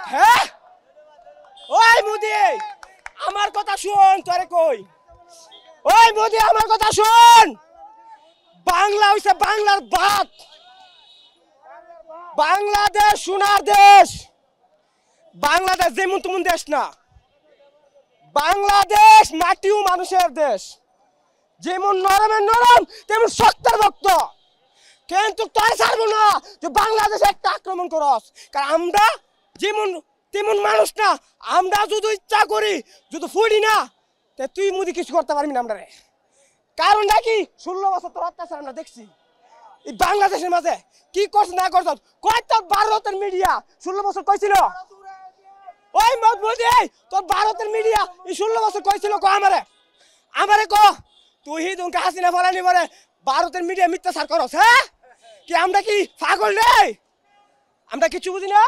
হ্যাঁ ওই মোদি আমার কথা শুন তোরে কই ওই মোদি আমার কথা শুন বাংলা হইছে বাংলার বাপ বাংলাদেশ সোনার দেশ বাংলাদেশ যেমন তেমন দেশ না বাংলাদেশ মাটি ও মানুষের দেশ যেমন নরমের নরম তেমন শক্তের ভক্ত কিন্তু তাই ছাড়বো না যে বাংলাদেশে একটা আক্রমণ করস কারণ আমরা যেমন তেমন মানুষ না আমরা যদি ইচ্ছা করি যদি ফুড়ি না তে তুই মুদি কিছু করতে পারবি না আমরা কারণ নাকি 16 বছর তোর অত্যাচার আমরা দেখছি এই বাংলাদেশের মাঝে কি করছ না করছ কত ভারতের মিডিয়া 16 বছর কইছিল ওই মোদি তোর ভারতের মিডিয়া এই 16 বছর কইছিল কো আমারে কো তুই হি দুনকা হাসিনা ফলানি পরে ভারতের মিডিয়া মিথ্যাচার করস হ্যাঁ কি আমরা কি পাগল রে আমরা কিছু বুঝি না